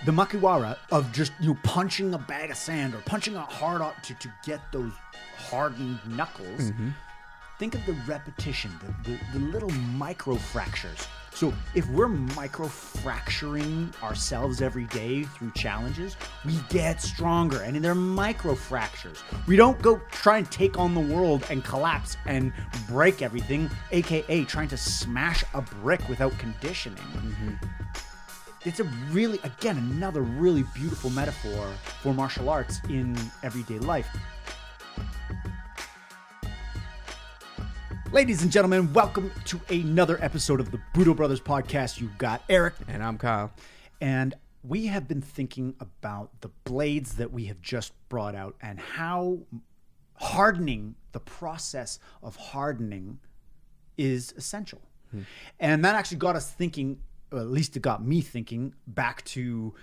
the makiwara of just, punching a bag of sand or punching a hard out to get those hardened knuckles. Think of the repetition, the little micro fractures. So if we're micro fracturing ourselves every day through challenges, we get stronger. And they're micro fractures. We don't go try and take on the world and collapse and break everything, aka trying to smash a brick without conditioning. It's a really, again, another really beautiful metaphor for martial arts in everyday life. Ladies and gentlemen, welcome to another episode of the Budo Brothers podcast. You've got Eric. And I'm Kyle. And we have been thinking about the blades that we have just brought out and how hardening, the process of hardening, is essential. And that actually got us thinking, or at least it got me thinking, back to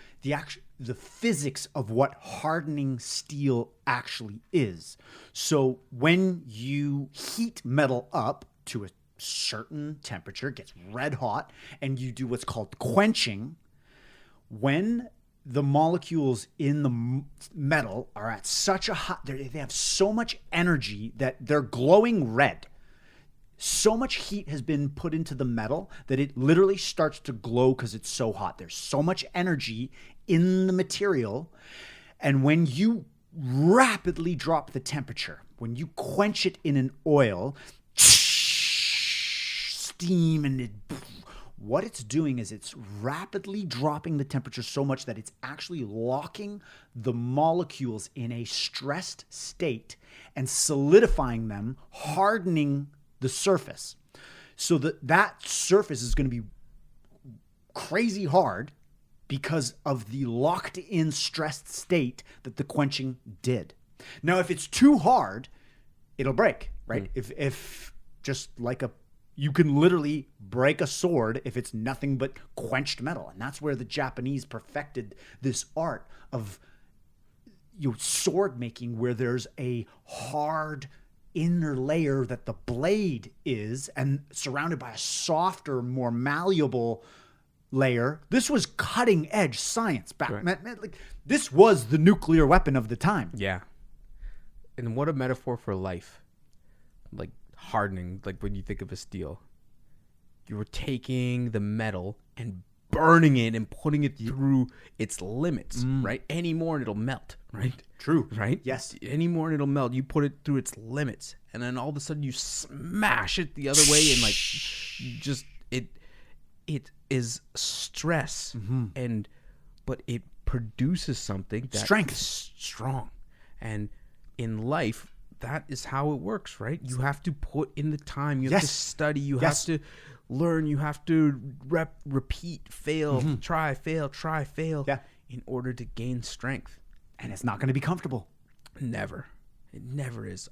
the physics of what hardening steel actually is. So when you heat metal up to a certain temperature, it gets red hot, and you do what's called quenching, when the molecules in the metal are at such a hot, they have so much energy that they're glowing red. So much heat has been put into the metal that it literally starts to glow because it's so hot. There's so much energy in the material. And when you rapidly drop the temperature, when you quench it in an oil, steam, and what it's doing is it's rapidly dropping the temperature so much that it's actually locking the molecules in a stressed state and solidifying them, hardening the surface, so that surface is going to be crazy hard because of the locked in stressed state that the quenching did. Now, if it's too hard, it'll break, right? If just like you can literally break a sword if it's nothing but quenched metal. And that's where the Japanese perfected this art of sword making, where there's a hard inner layer that the blade is, and surrounded by a softer, more malleable layer. This was cutting edge science back. Right. Like, this was the nuclear weapon of the time. Yeah. And what a metaphor for life. Like hardening, like when you think of a steel. You were taking the metal and burning it and putting it through its limits, right? Any more and it'll melt, right? True. Right? Yes. Any more and it'll melt. You put it through its limits, and then all of a sudden you smash it the other way, and like just it is stress, but it produces something that Strength. is strong. And in life, that is how it works, right? You have to put in the time. You have to study. You have to learn. You have to repeat, fail, try, fail, in order to gain strength. And it's not going to be comfortable. Never. It never is.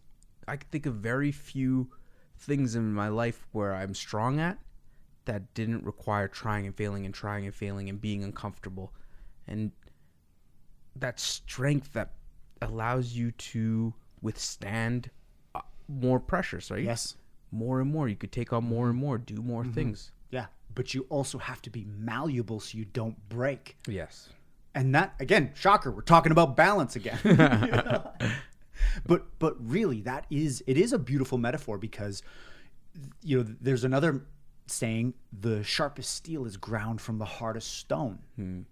I can think of very few things in my life where I'm strong at that didn't require trying and failing and being uncomfortable. And that strength that allows you to withstand more pressures, right? Yes. More and more. You could take on more and more, do more things. Yeah. But you also have to be malleable so you don't break. Yes. And that, again, shocker, we're talking about balance again. But really, it is a beautiful metaphor because, there's another saying, the sharpest steel is ground from the hardest stone.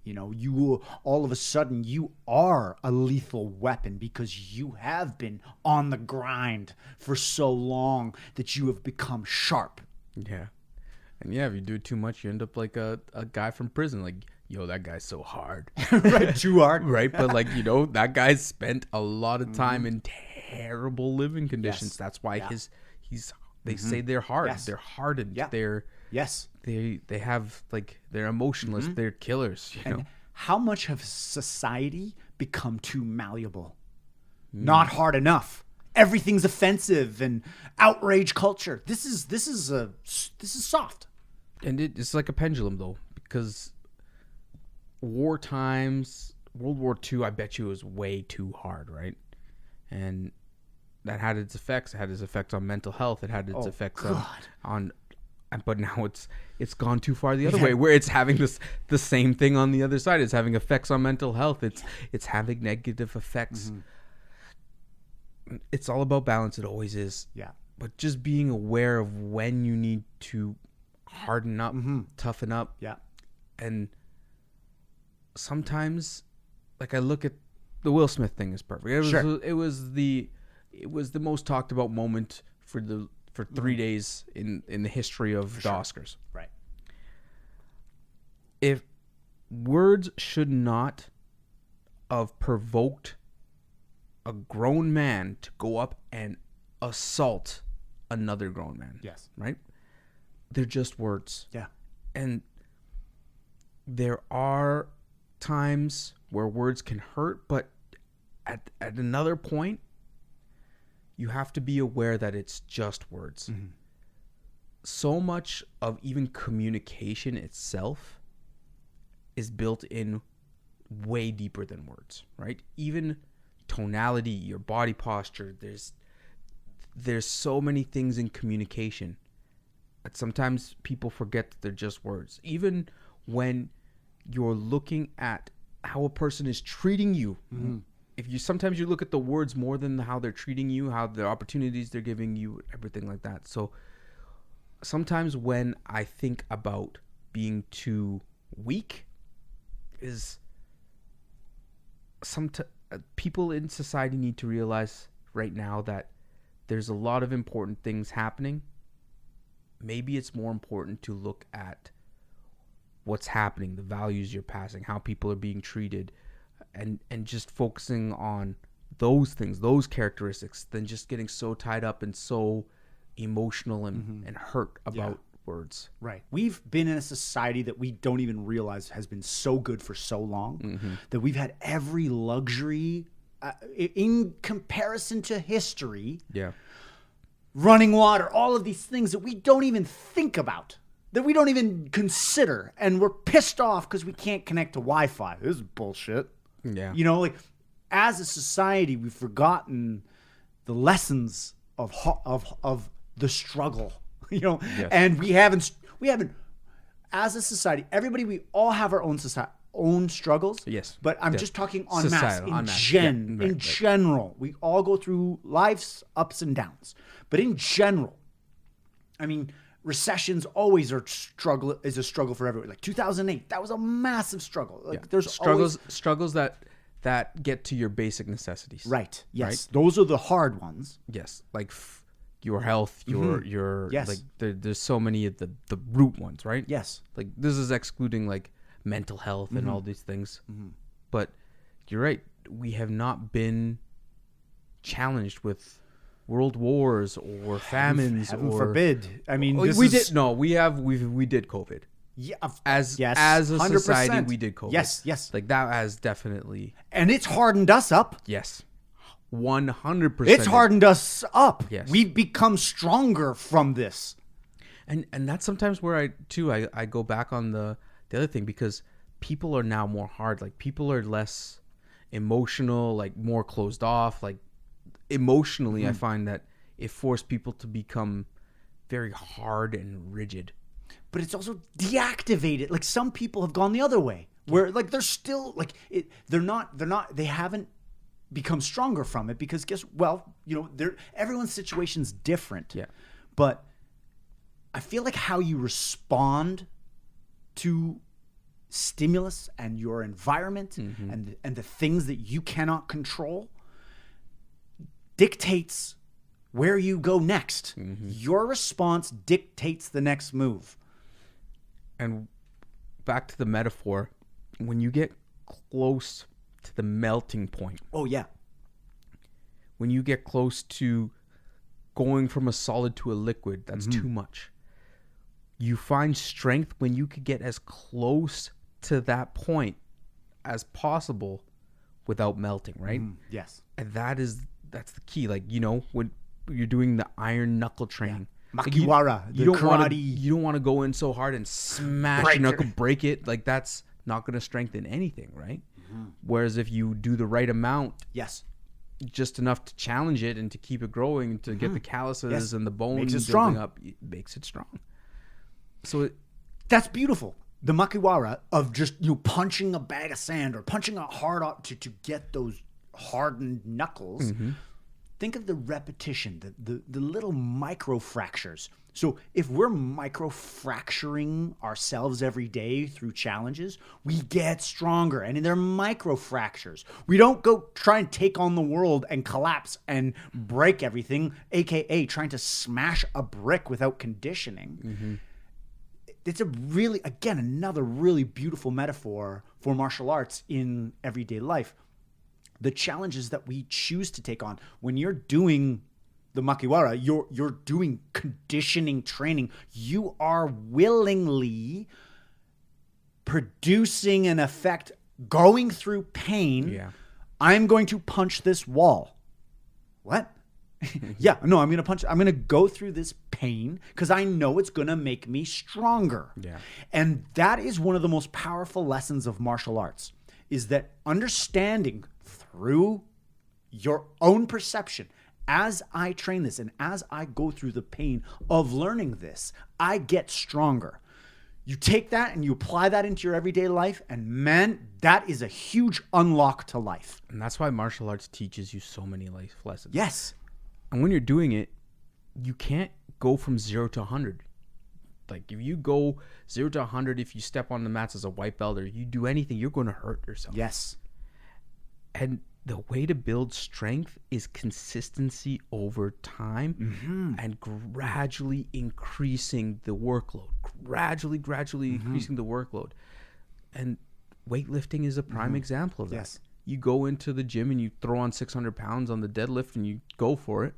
You all of a sudden, you are a lethal weapon because you have been on the grind for so long that you have become sharp. Yeah. And if you do it too much, you end up like a guy from prison, like, that guy's so hard. Right, too hard. Right, but that guy's spent a lot of time in terrible living conditions. Yes. That's why they say they're hard. Yes. They're hardened. Yeah. They have they're emotionless. They're killers. You know? How much have society become too malleable? Not hard enough. Everything's offensive and outrage culture. This is soft. And it's like a pendulum though, because war times, World War II, I bet you was way too hard, right? And that had its effects. It had its effects on mental health. It had its effects on but now it's gone too far the other way, where it's having the same thing on the other side. It's having effects on mental health. It's having negative effects. It's all about balance. It always is. Yeah. But just being aware of when you need to harden up, toughen up. Yeah. And sometimes, like, I look at the Will Smith thing is perfect. It was the most talked about moment for 3 days in the history of the Oscars. Right. If words should not have provoked a grown man to go up and assault another grown man. Yes. Right? They're just words. Yeah. And there are times where words can hurt, but at another point, you have to be aware that it's just words. So much of even communication itself is built in way deeper than words, right? Even tonality, your body posture, there's so many things in communication that sometimes people forget that they're just words. Even when you're looking at how a person is treating you, if you sometimes you look at the words more than how they're treating you, how the opportunities they're giving you, everything like that. So sometimes when I think about being too weak, is people in society need to realize right now that there's a lot of important things happening. Maybe it's more important to look at what's happening, the values you're passing, how people are being treated, and just focusing on those things, those characteristics, than just getting so tied up and so emotional and hurt about words. Right. We've been in a society that we don't even realize has been so good for so long that we've had every luxury in comparison to history. Yeah. Running water, all of these things that we don't even think about, that we don't even consider, and we're pissed off because we can't connect to Wi-Fi. This is bullshit. Yeah. You know, like, as a society, we've forgotten the lessons of the struggle. You know, and we haven't. As a society, everybody, we all have our own struggles. Yes. But I'm just talking en masse, in general. We all go through life's ups and downs. But in general, I mean, recessions always is a struggle for everyone. Like 2008, that was a massive struggle. Like there's struggles that get to your basic necessities. Right. Yes. Right? Those are the hard ones. Yes. Like your health, your like there's so many of the root ones, right? Yes. Like this is excluding like mental health and all these things. But you're right. We have not been challenged with world wars or famines. Heaven forbid. I mean, we did COVID. Yeah, as a 100%. society, we did COVID. Yes. Like that has definitely. And it's hardened us up. Yes. 100%. It's hardened us up. Yes. We've become stronger from this. And that's sometimes where I go back on the other thing, because people are now more hard. Like people are less emotional, like more closed off. Like emotionally, I find that it forced people to become very hard and rigid. But it's also deactivated. Like some people have gone the other way, where like they're still like they haven't become stronger from it, because everyone's situation's different. Yeah. But I feel like how you respond to stimulus and your environment and the things that you cannot control dictates where you go next. Your response dictates the next move. And back to the metaphor, when you get close to the melting point. Oh, yeah. When you get close to going from a solid to a liquid, that's too much. You find strength when you could get as close to that point as possible without melting, right? Yes. And that's the key. Like, you know, when you're doing the iron knuckle training. Makiwara, you don't karate. You don't want to go in so hard and smash your knuckle, break it. Like that's not going to strengthen anything, right? Whereas if you do the right amount, yes, just enough to challenge it and to keep it growing, to get the calluses and the bones makes it building strong. up, it makes it strong. So That's beautiful. The makiwara of just, you know, punching a bag of sand or punching a hard up to get those hardened knuckles. Think of the repetition, the little micro fractures. So if we're micro fracturing ourselves every day through challenges, we get stronger. And they're micro fractures. We don't go try and take on the world and collapse and break everything, aka trying to smash a brick without conditioning. It's a really, again, another really beautiful metaphor for martial arts in everyday life. The challenges that we choose to take on when you're doing the makiwara, you're doing conditioning training. You are willingly producing an effect, going through pain. Yeah. I'm going to punch this wall. What? Yeah, no, I'm going to go through this pain because I know it's going to make me stronger. Yeah. And that is one of the most powerful lessons of martial arts, is that understanding through your own perception, as I train this and as I go through the pain of learning this, I get stronger. You take that and you apply that into your everyday life, and man, that is a huge unlock to life. And that's why martial arts teaches you so many life lessons. Yes. And when you're doing it, you can't go from 0 to 100. Like if you go 0 to 100, if you step on the mats as a white belt or you do anything, you're going to hurt yourself. Yes. And the way to build strength is consistency over time and gradually increasing the workload. Gradually increasing the workload. And weightlifting is a prime example of that. Yes. You go into the gym and you throw on 600 pounds on the deadlift and you go for it.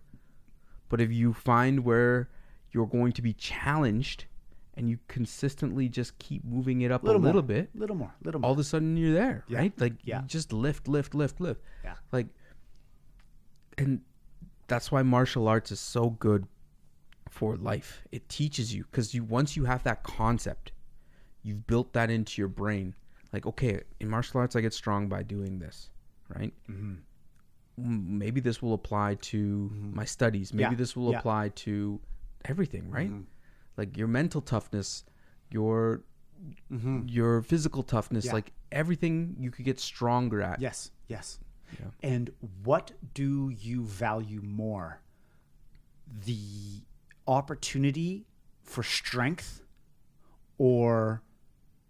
But if you find where you're going to be challenged and you consistently just keep moving it up a little bit, little more. all of a sudden you're there, Yeah. right? Like Yeah. you just lift. Yeah. Like, and that's why martial arts is so good for life. It teaches you, because once you have that concept, you've built that into your brain. Like, okay, in martial arts, I get strong by doing this, right? Maybe this will apply to my studies. Maybe this will apply to everything, right? Like your mental toughness, your physical toughness, like everything you could get stronger at. Yes. Yes. Yeah. And what do you value more? The opportunity for strength or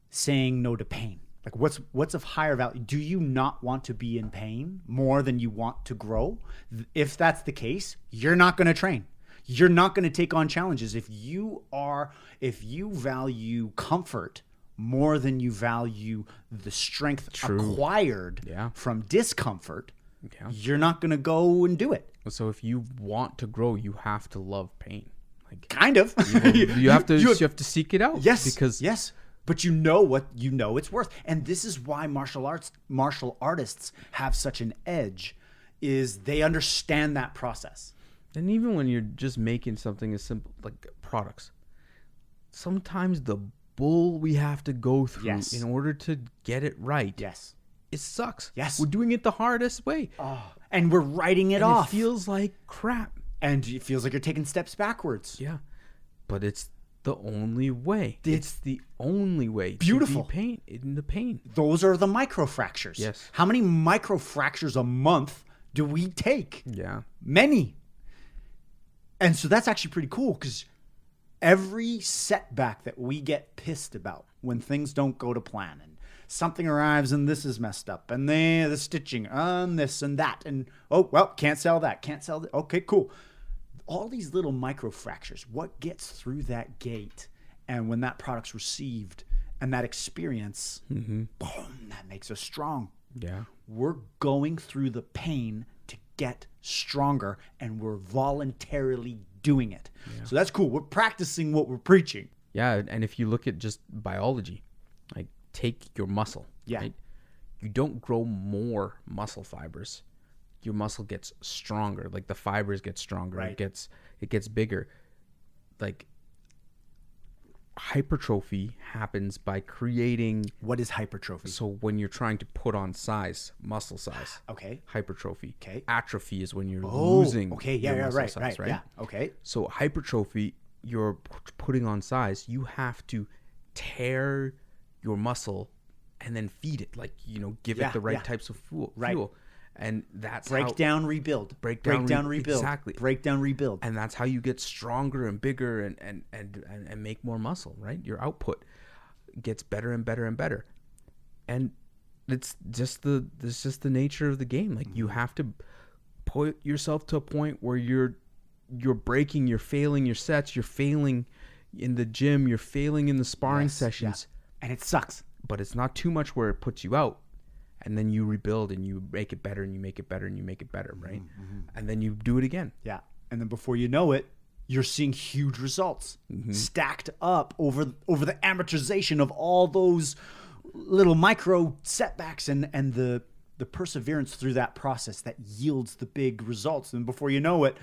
saying no to pain? Like what's of higher value? Do you not want to be in pain more than you want to grow? If that's the case, you're not going to train. You're not going to take on challenges. If you value comfort more than you value the strength acquired from discomfort, you're not going to go and do it. So if you want to grow, you have to love pain. Like kind of. you have to seek it out. Yes. Because but you know what you know it's worth. And this is why martial artists have such an edge, is they understand that process. And even when you're just making something as simple like products, sometimes the bull we have to go through in order to get it right. Yes. It sucks. Yes. We're doing it the hardest way. And we're writing it off. It feels like crap. And it feels like you're taking steps backwards. Yeah. But it's the only way. It's the only way beautiful. To be in the pain. Those are the microfractures. Yes. How many microfractures a month do we take? Yeah. Many. And so that's actually pretty cool, because every setback that we get pissed about when things don't go to plan and something arrives and this is messed up and the stitching on this and that and can't sell that, okay, cool. All these little microfractures, what gets through that gate, and when that product's received and that experience, boom, that makes us strong. Yeah. We're going through the pain to get stronger, and we're voluntarily doing it. Yeah. So that's cool. We're practicing what we're preaching. Yeah, and if you look at just biology, like take your muscle, right? You don't grow more muscle fibers. Your muscle gets stronger. Like the fibers get stronger. Right. It gets bigger. Like hypertrophy happens by creating. What is hypertrophy? So when you're trying to put on size, muscle size. Okay. Hypertrophy. Okay. atrophy is when you're losing. Okay. your muscle Right. size, right. Yeah. Okay. So hypertrophy you're putting on size, you have to tear your muscle and then feed it, like, give it the right types of fuel. And that's break down, rebuild. Break down, rebuild. Exactly. Break down, rebuild. And that's how you get stronger and bigger and make more muscle, right? Your output gets better and better and better. And it's just the nature of the game. Like, you have to put yourself to a point where you're breaking, you're failing your sets, you're failing in the gym, you're failing in the sparring sessions. Yeah. And it sucks. But it's not too much where it puts you out. And then you rebuild and you make it better and you make it better and you make it better, right? Mm-hmm. And then you do it again. Yeah. And then before you know it, you're seeing huge results stacked up over the amortization of all those little micro setbacks and the perseverance through that process that yields the big results. And before you know it,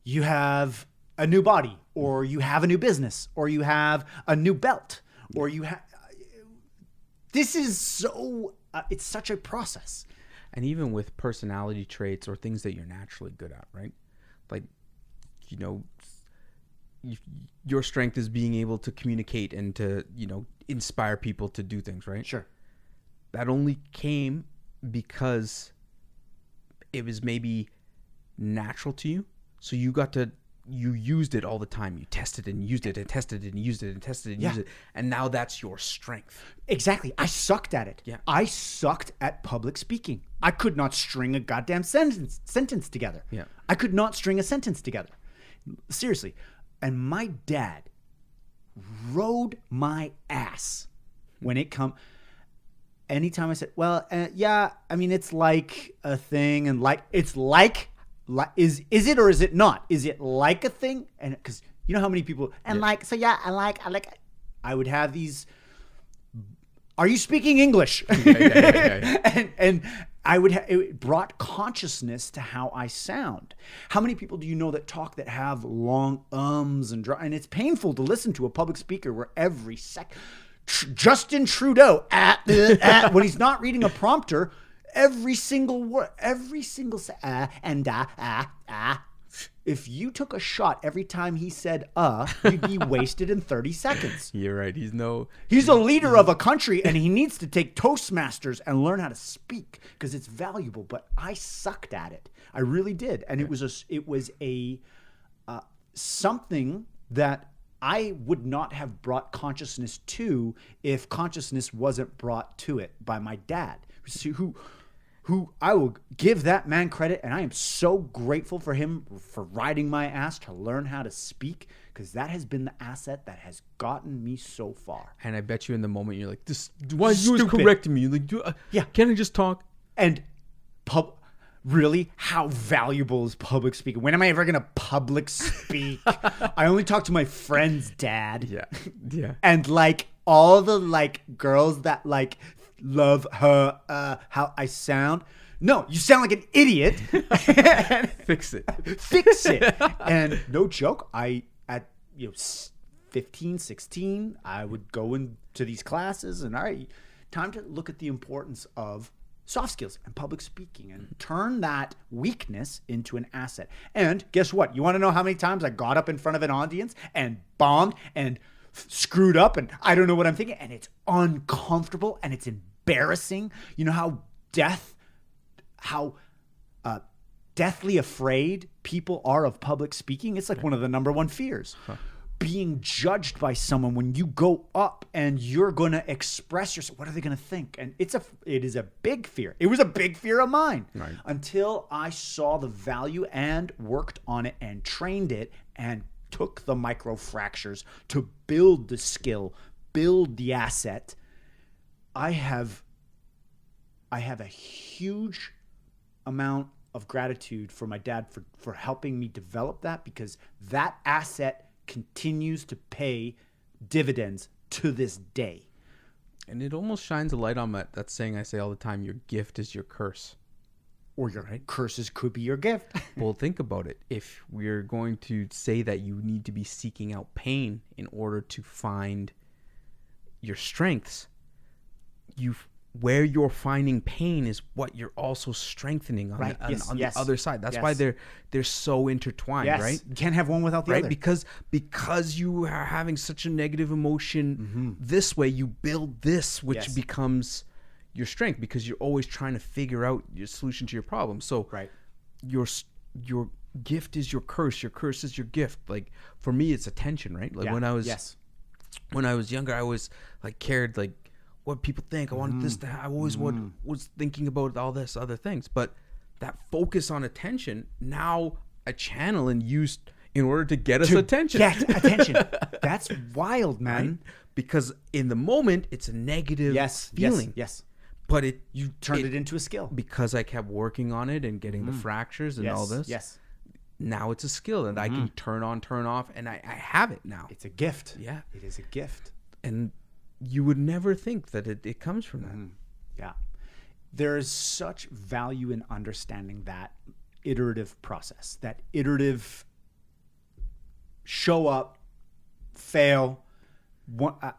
you have a new body, or you have a new business, or you have a new belt, or you have... This is so... it's such a process. And even with personality traits or things that you're naturally good at, right? Like, your strength is being able to communicate and to, inspire people to do things, right? Sure. That only came because it was maybe natural to you. So you used it all the time. You tested and used it and tested and used it and tested and used it. And now that's your strength. Exactly. I sucked at it. Yeah. I sucked at public speaking. I could not string a goddamn sentence together. Yeah. I could not string a sentence together. Seriously. And my dad rode my ass when it come. Anytime I said, well, yeah, I mean, it's like a thing, and like, it's like is it or is it not? Is it like a thing? And because you know how many people and like, so yeah, I like. I would have these. Are you speaking English? Yeah. and I would. It brought consciousness to how I sound. How many people do you know that talk that have long ums and dry? And it's painful to listen to a public speaker where every Justin Trudeau when he's not reading a prompter. Every single word, every single If you took a shot every time he said you'd be wasted in 30 seconds. You're right. He's a leader of a country, and he needs to take Toastmasters and learn how to speak because it's valuable. But I sucked at it. I really did, and it was a something that I would not have brought consciousness to if consciousness wasn't brought to it by my dad, who I will give that man credit, and I am so grateful for him for riding my ass to learn how to speak, because that has been the asset that has gotten me so far. And I bet you in the moment you're like, "This, why are you always correcting me? Like, can I just talk?" And really, how valuable is public speaking? When am I ever gonna public speak? I only talk to my friend's dad. Yeah. And like all the like girls that like love her how I sound. No, you sound like an idiot. Fix it. And no joke, I at 15, 16, I would go into these classes and time to look at the importance of soft skills and public speaking and turn that weakness into an asset. And guess what? You want to know how many times I got up in front of an audience and bombed and screwed up and I don't know what I'm thinking, and it's uncomfortable and it's embarrassing. You know how deathly afraid people are of public speaking? It's like one of the number one fears. Being judged by someone when you go up and you're going to express yourself. What are they going to think? And it is a big fear. It was a big fear of mine until I saw the value and worked on it and trained it and took the micro fractures to build the skill, build the asset. I have a huge amount of gratitude for my dad for helping me develop that, because that asset continues to pay dividends to this day. And it almost shines a light on that saying I say all the time, your gift is your curse. Or your curses could be your gift. Well, think about it. If we're going to say that you need to be seeking out pain in order to find your strengths, where you're finding pain is what you're also strengthening on, Right. Yes. on Yes. the other side. That's Yes. why they're so intertwined, Yes. right? You can't have one without the Right? other. Because you are having such a negative emotion this way, you build this, which Yes. becomes your strength because you're always trying to figure out your solution to your problem. So Right. your gift is your curse. Your curse is your gift. Like for me, it's attention, right? Like Yeah. when I was younger, I always like cared like what people think. I wanted this to I always was thinking about all this other things. But that focus on attention, now I channel and use in order to get us attention. Get attention. That's wild, man. Right? Because in the moment it's a negative feeling. Yes. But You turned it into a skill. because I kept working on it and getting the fractures and all this. Yes. Now it's a skill that I can turn on, turn off, and I have it now. It's a gift. Yeah. It is a gift. And you would never think that it comes from that. Yeah. There is such value in understanding that iterative process, that iterative show up, fail.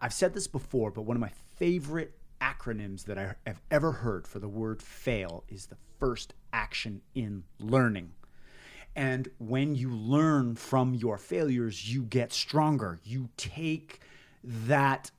I've said this before, but one of my favorite acronyms that I have ever heard for the word fail is the first action in learning. And when you learn from your failures, you get stronger. You take that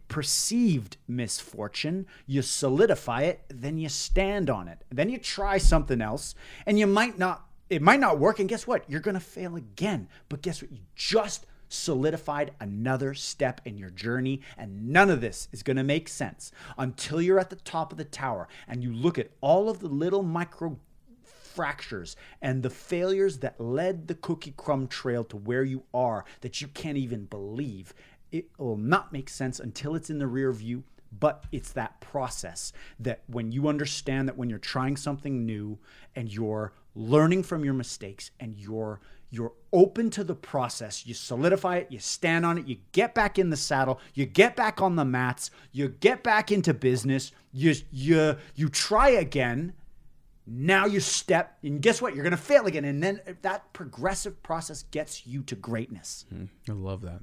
perceived misfortune, you solidify it, then you stand on it. Then you try something else, and it might not work. And guess what? You're going to fail again. But guess what? You just solidified another step in your journey, and none of this is going to make sense until you're at the top of the tower and you look at all of the little micro fractures and the failures that led the cookie crumb trail to where you are that you can't even believe. It will not make sense until it's in the rear view, but it's that process that when you understand that when you're trying something new and you're learning from your mistakes and you're open to the process, you solidify it, you stand on it, you get back in the saddle, you get back on the mats, you get back into business, you try again. Now you step, and guess what? You're going to fail again. And then that progressive process gets you to greatness. I love that.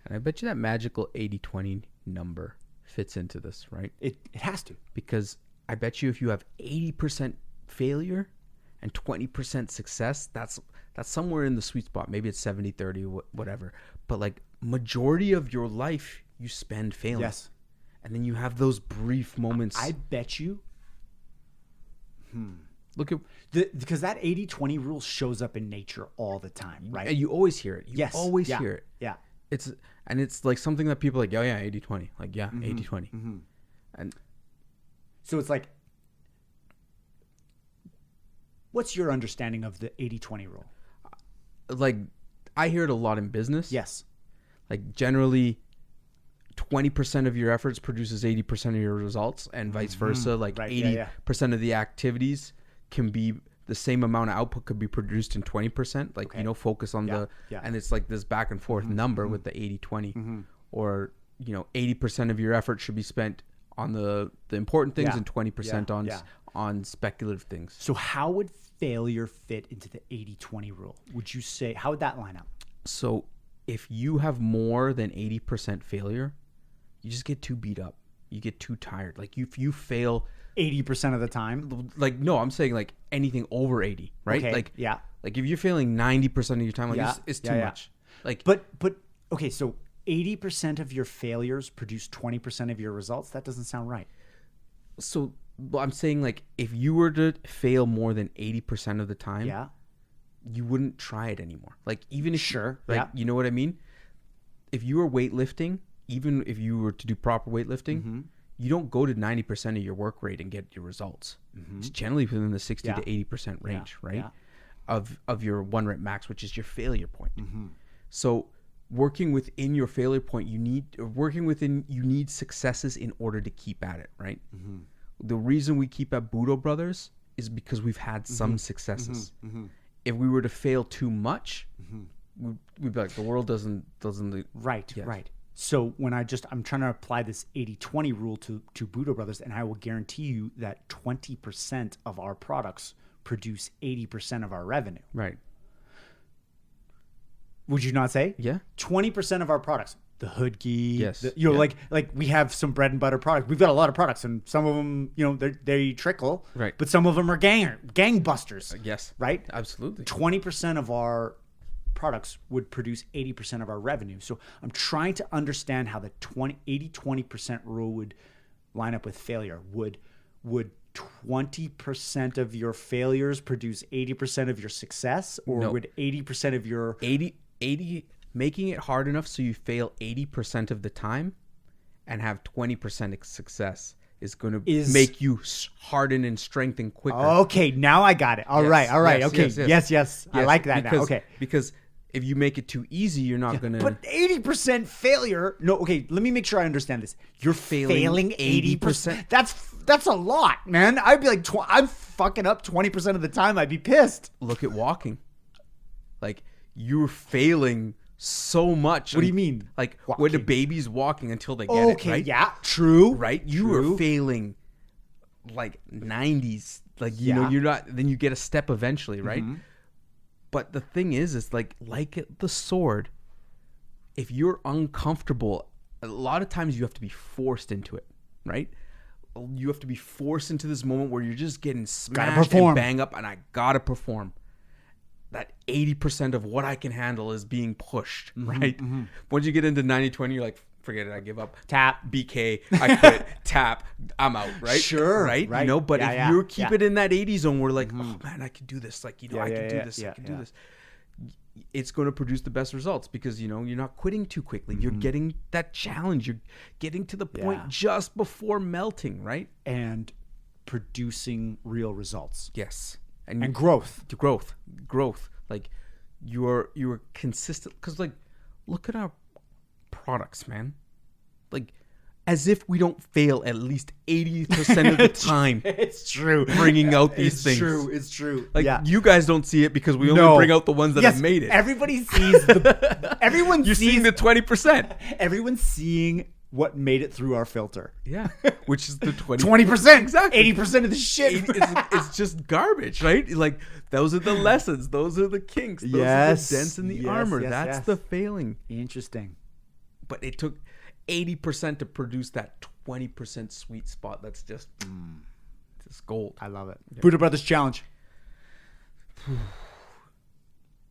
And I bet you that magical 80-20 number fits into this, right? It has to. Because I bet you if you have 80% failure and 20% success, that's somewhere in the sweet spot. Maybe it's 70-30, whatever. But like majority of your life, you spend failing. Yes. And then you have those brief moments. I bet you. Look at Because that 80-20 rule shows up in nature all the time, right? and you always hear it. You always Yeah. hear it. Yeah. It's like something that people are like, oh yeah, 80-20. Like, yeah, 80-20. And So it's like, what's your understanding of the 80-20 rule? like I hear it a lot in business. Yes. Like generally 20% of your efforts produces 80% of your results and vice versa. Like Right, 80% of the activities can be the same amount of output could be produced in 20%. Like, Okay. focus on and it's like this back and forth number with the 80-20 or, 80% of your effort should be spent on the important things Yeah. and 20% Yeah. on speculative things. So how would failure fit into the 80-20 rule? Would you say, how would that line up? So if you have more than 80% failure, you just get too beat up. You get too tired. Like if you fail 80% of the time? like no, I'm saying like anything over 80, right? Okay, Like yeah. Like if you're failing 90% of your time, like Yeah, it's yeah, too yeah. much. Like But okay, so 80% of your failures produce 20% of your results? That doesn't sound right. so but I'm saying like if you were to fail more than 80% of the time, Yeah. you wouldn't try it anymore. Like even if Sure, like yeah. you know what I mean? If you were weightlifting, even if you were to do proper weightlifting, you don't go to 90% of your work rate and get your results. It's generally within the 60 Yeah. to 80% range, right? yeah. Of your 1 rep max, which is your failure point. So working within your failure point, you need successes in order to keep at it, right? The reason we keep at Budo Brothers is because we've had some successes. If we were to fail too much, we'd be like, the world doesn't Right, Yes. right. So when I'm trying to apply this 80-20 rule to Budo Brothers, and I will guarantee you that 20% of our products produce 80% of our revenue. right. Would you not say? Yeah. 20% of our products. the hood ghee. Yes. You know, Yeah. like we have some bread and butter products. We've got a lot of products, and some of them, you know, they trickle. Right. But some of them are gangbusters. Yes. Right. Absolutely. 20% of our products would produce 80% of our revenue. So I'm trying to understand how the 80-20% rule would line up with failure. Would 20% of your failures produce 80% of your success, or No. would 80% of your 80 making it hard enough so you fail 80% of the time and have 20% success is going to make you harden and strengthen quicker. Okay, now I got it. All right. Yes, Okay. Yes. I like that now. Okay. Because if you make it too easy, you're not going to. But 80% failure. No, okay, let me make sure I understand this. You're failing 80%. That's a lot, man. I'd be like, I'm fucking up 20% of the time. I'd be pissed. Look at walking. Like, you're failing so much. What do you mean? Like, walking? when the baby's walking until they get it, Okay, right? yeah, true. Right? You are failing like 90s. Like, you know, you're not, then you get a step eventually, right? Mm-hmm. But the thing is like the sword, if you're uncomfortable, a lot of times you have to be forced into it, right? You have to be forced into this moment where you're just getting smashed and bang up, and I gotta perform. That 80% of what I can handle is being pushed, right? Mm-hmm. Once you get into 90-20, you're like, forget it, I give up. Tap. BK, I quit. Tap, I'm out, right? Sure. Right? You know, but if you keep it in that 80 zone, we're like, oh man, I can do this. Like, you know, I can do this. I can do this. It's going to produce the best results because, you know, you're not quitting too quickly. You're getting that challenge. You're getting to the point just before melting, right? And producing real results. Yes. And growth. Growth. Like, you're consistent. Because, like, look at our products, man. Like, as if we don't fail at least 80% of the time. It's true. Bringing out these things. It's true. Like, you guys don't see it because we only bring out the ones that have made it. Everybody sees You're seeing the 20%. Everyone's seeing what made it through our filter. Yeah. Which is the 20%. Exactly. 80% of the shit. It's just garbage, right? Like, those are the lessons. Those are the kinks. Those are the dents in the armor. That's the failing. Interesting. But it took 80% to produce that 20% sweet spot. That's just gold. I love it. Yeah. Budo Brothers Challenge.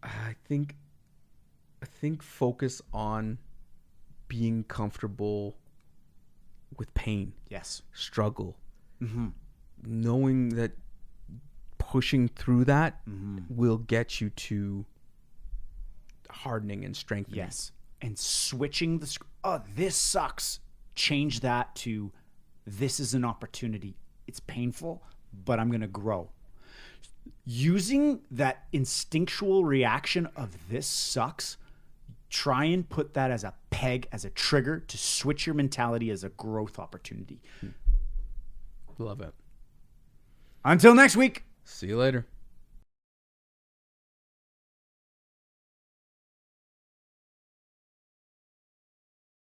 I think focus on being comfortable with pain. Yes. Struggle. Mm-hmm. Knowing that pushing through that will get you to hardening and strengthening. Yes. And switching this sucks. Change that to this is an opportunity. It's painful, but I'm going to grow. Using that instinctual reaction of this sucks, try and put that as a peg, as a trigger to switch your mentality as a growth opportunity. Love it. Until next week. See you later.